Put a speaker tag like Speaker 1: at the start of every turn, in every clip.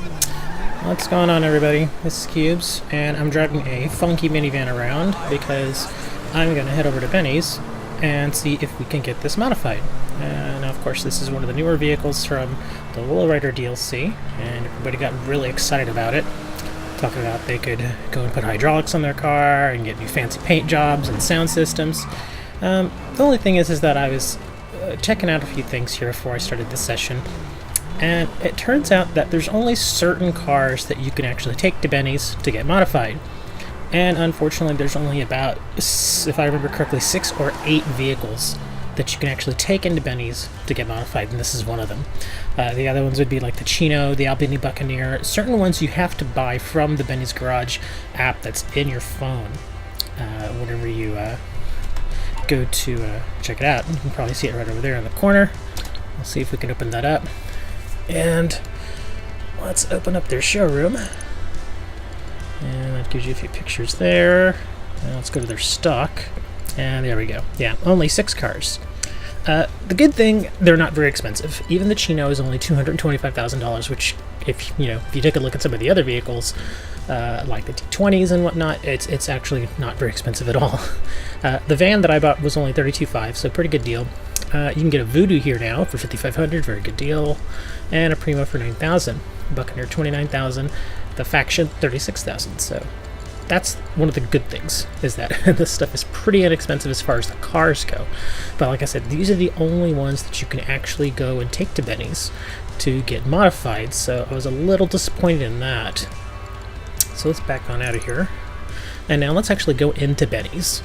Speaker 1: What's going on, everybody? This is Cubes, and I'm driving a funky minivan around because I'm going to head over to Benny's and see if we can get this modified. Now, of course, this is one of the newer vehicles from the Lowrider DLC, and everybody got really excited about it, talking about they could go and put hydraulics on their car and get new fancy paint jobs and sound systems. The only thing is that I was checking out a few things here before I started this session. And it turns out that there's only certain cars that you can actually take to Benny's to get modified. And unfortunately, there's only about, if I remember correctly, 6 or 8 vehicles that you can actually take into Benny's to get modified, and this is one of them. The other ones would be like the Chino, the Albini Buccaneer. Certain ones you have to buy from the Benny's Garage app that's in your phone whenever you go to check it out. You can probably see it right over there in the corner. We'll see if we can open that up. And let's open up their showroom. And that gives you a few pictures there. And let's go to their stock. And there we go. Yeah, only 6 cars. The good thing, they're not very expensive. Even the Chino is only $225,000, which, if you take a look at some of the other vehicles, like the T20s and whatnot, it's actually not very expensive at all. The van that I bought was only $32,500, so pretty good deal. You can get a Voodoo here now for $5,500, very good deal, and a Primo for $9,000, Buccaneer $29,000, the Faction $36,000. So that's one of the good things, is that this stuff is pretty inexpensive as far as the cars go. But like I said, these are the only ones that you can actually go and take to Benny's to get modified. So I was a little disappointed in that. So let's back on out of here, and now let's actually go into Benny's.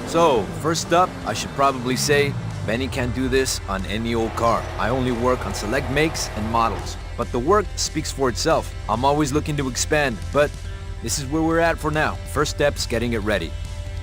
Speaker 2: So, first up, I should probably say, Benny can't do this on any old car. I only work on select makes and models. But the work speaks for itself. I'm always looking to expand, but this is where we're at for now. First step's getting it ready.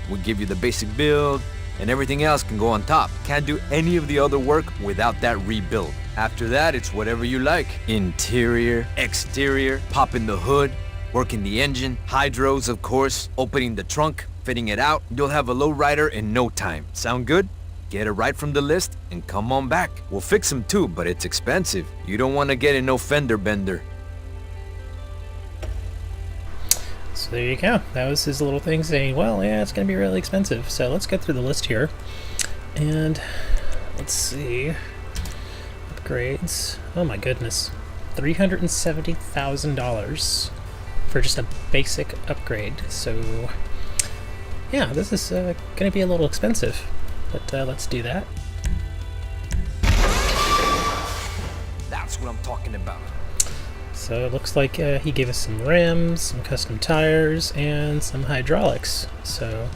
Speaker 2: We'll give you the basic build, and everything else can go on top. Can't do any of the other work without that rebuild. After that, it's whatever you like. Interior, exterior, popping the hood, working the engine, hydros, of course, opening the trunk, fitting it out. You'll have a Lowrider in no time. Sound good? Get it right from the list and come on back. We'll fix them too, but it's expensive. You don't want to get in no fender bender.
Speaker 1: So there you go. That was his little thing saying, well, yeah, it's going to be really expensive. So let's get through the list here. And let's see. Upgrades. Oh my goodness. $370,000 for just a basic upgrade. So yeah, this is going to be a little expensive, but let's do that.
Speaker 2: That's what I'm talking about.
Speaker 1: So it looks like he gave us some rims, some custom tires, and some hydraulics. So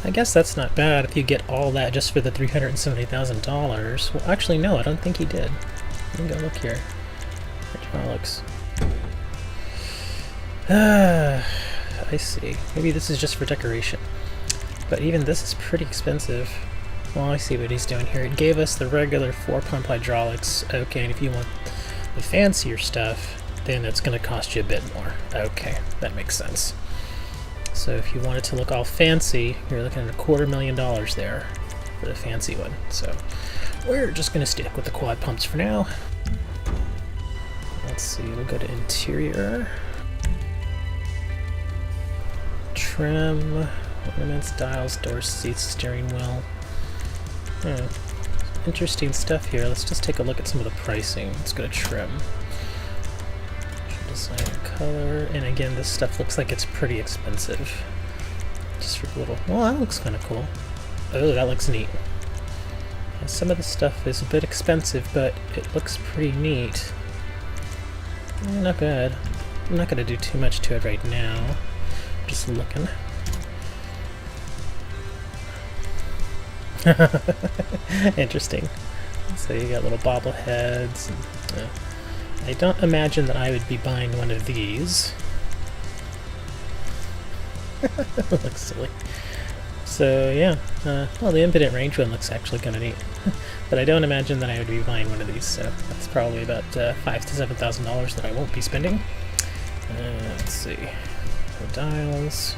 Speaker 1: I guess that's not bad if you get all that just for the $370,000. Well, actually, no, I don't think he did. Let me go look here. Hydraulics. I see. Maybe this is just for decoration. But even this is pretty expensive. Well, I see what he's doing here. It gave us the regular 4-pump hydraulics. Okay, and if you want the fancier stuff, then it's going to cost you a bit more. Okay, that makes sense. So if you want it to look all fancy, you're looking at $250,000 there for the fancy one. So we're just going to stick with the quad pumps for now. Let's see, we'll go to interior. Trim, ornaments, dials, doors, seats, steering wheel. Interesting stuff here. Let's just take a look at some of the pricing. Let's go to trim. Design and color. And again, this stuff looks like it's pretty expensive. Just for a little... Well, that looks kind of cool. Oh, that looks neat. Some of the stuff is a bit expensive, but it looks pretty neat. Not bad. I'm not going to do too much to it right now. Just looking. Interesting. So you got little bobbleheads. And, I don't imagine that I would be buying one of these. Looks silly. So yeah, well, the impotent range one looks actually kind of neat. But I don't imagine that I would be buying one of these, so that's probably about $5,000 to $7,000 that I won't be spending. Let's see. The dials.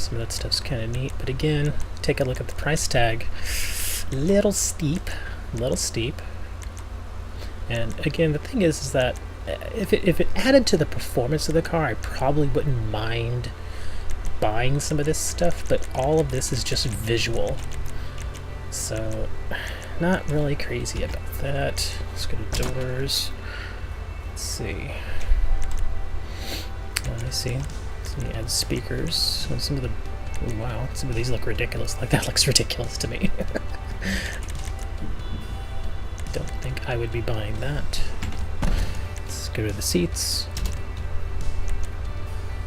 Speaker 1: Some of that stuff's kind of neat, but again, take a look at the price tag. Little steep. And again, the thing is that if it added to the performance of the car, I probably wouldn't mind buying some of this stuff, but all of this is just visual. So, not really crazy about that. Let's go to doors. Let's see. I see. So you add speakers. So some of the... Oh, wow, some of these look ridiculous. Like, that looks ridiculous to me. Don't think I would be buying that. Let's go to the seats.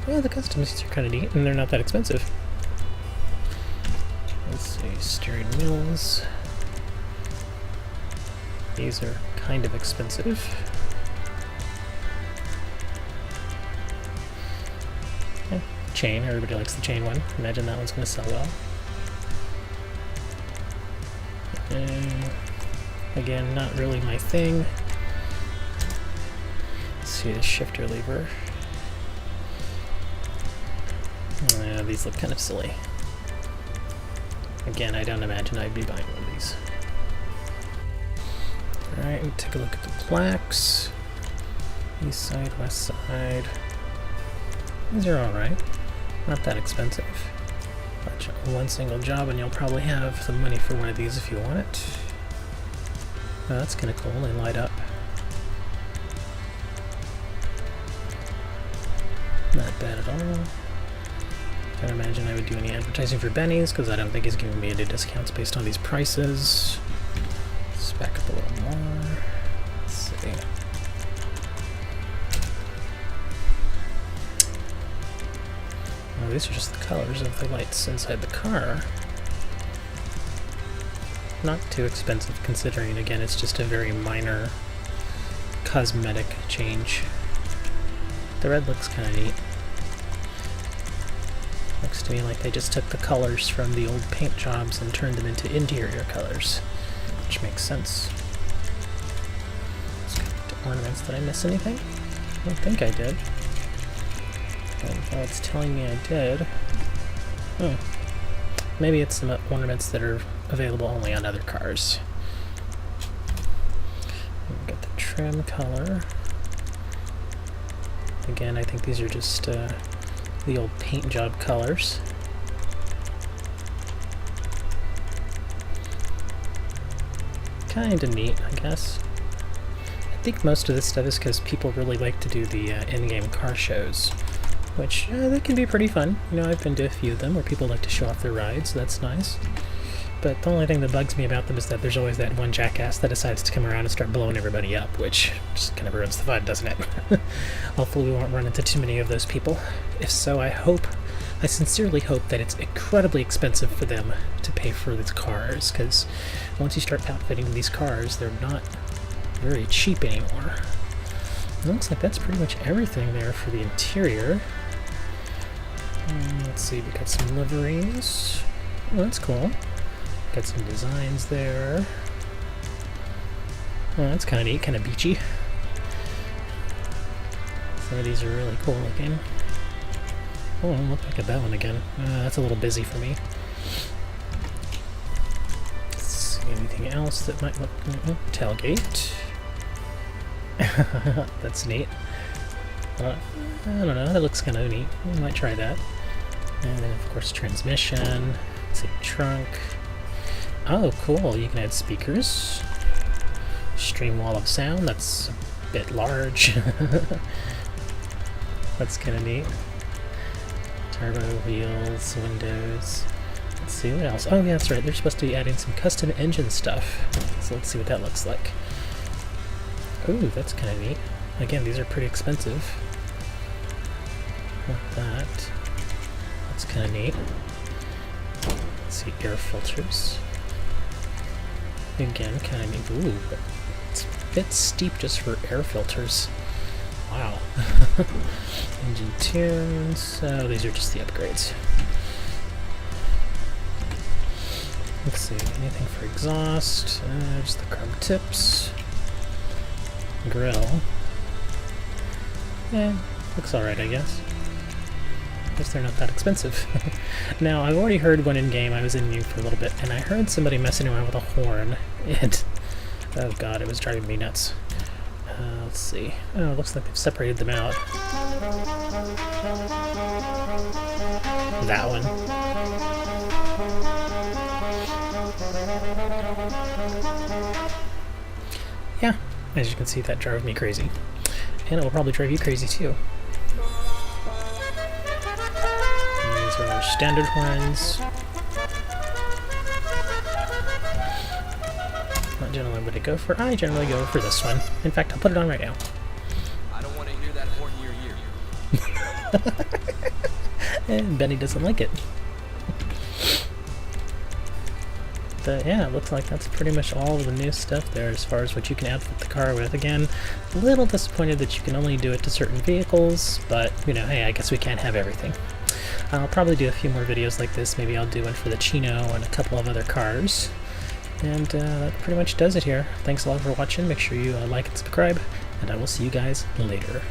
Speaker 1: Well, the custom seats are kind of neat, and they're not that expensive. Let's see, steering wheels. These are kind of expensive. Yeah, chain, everybody likes the chain one. Imagine that one's going to sell well. Again, not really my thing. Let's see the shifter lever. These look kind of silly. Again, I don't imagine I'd be buying one of these. Alright, we'll take a look at the plaques. East side, west side. These are alright. Not that expensive. One single job and you'll probably have some money for one of these if you want it. Oh, that's kind of cool. They light up. Not bad at all. Can't imagine I would do any advertising for Benny's because I don't think he's giving me any discounts based on these prices. Let's back up a little more. Let's see. Oh, these are just the colors of the lights inside the car. Not too expensive considering, again, it's just a very minor cosmetic change. The red looks kind of neat. Looks to me like they just took the colors from the old paint jobs and turned them into interior colors, which makes sense. Let's go to ornaments. Did I miss anything? I don't think I did. Well, it's telling me I did. Oh. Maybe it's some ornaments that are available only on other cars. We've got the trim color. Again, I think these are just the old paint job colors. Kinda neat, I guess. I think most of this stuff is because people really like to do the in-game car shows, which they can be pretty fun. You know, I've been to a few of them where people like to show off their rides, so that's nice. But the only thing that bugs me about them is that there's always that one jackass that decides to come around and start blowing everybody up, which just kind of ruins the fun, doesn't it? Hopefully we won't run into too many of those people. If so, I sincerely hope that it's incredibly expensive for them to pay for these cars, because once you start outfitting these cars, they're not very cheap anymore. It looks like that's pretty much everything there for the interior. Let's see, we got some liveries. Oh, that's cool. Got some designs there. Oh, that's kind of neat, kind of beachy. Some of these are really cool looking. Oh, look at that one again. That's a little busy for me. Let's see, anything else that might look... tailgate. That's neat. I don't know, that looks kind of neat. We might try that. And then, of course, transmission. Let's see, trunk. Oh, cool. You can add speakers. Stream wall of sound. That's a bit large. That's kind of neat. Turbo wheels, windows. Let's see what else. Oh, yeah, that's right. They're supposed to be adding some custom engine stuff. So let's see what that looks like. Ooh, that's kind of neat. Again, these are pretty expensive. Like that. That's kind of neat. Let's see, air filters. Again, kind of neat. Ooh, but it's a bit steep just for air filters. Wow. Engine tunes. Oh, these are just the upgrades. Let's see, anything for exhaust. Just the chrome tips. Grill. Yeah, looks alright, I guess. guess they're not that expensive. Now, I've already heard one in-game. I was in New for a little bit, and I heard somebody messing around with a horn, and oh god, it was driving me nuts. Let's see. Oh, it looks like they've separated them out. That one. Yeah, as you can see, that drove me crazy. And it will probably drive you crazy too. And these are our standard horns. Not generally what I go for. I generally go for this one. In fact, I'll put it on right now.
Speaker 2: I don't want to hear that horn in your ear.
Speaker 1: And Benny doesn't like it. But yeah, it looks like that's pretty much all of the new stuff there as far as what you can outfit the car with. Again, a little disappointed that you can only do it to certain vehicles, but, you know, hey, I guess we can't have everything. I'll probably do a few more videos like this. Maybe I'll do one for the Chino and a couple of other cars. And that pretty much does it here. Thanks a lot for watching. Make sure you like and subscribe, and I will see you guys later.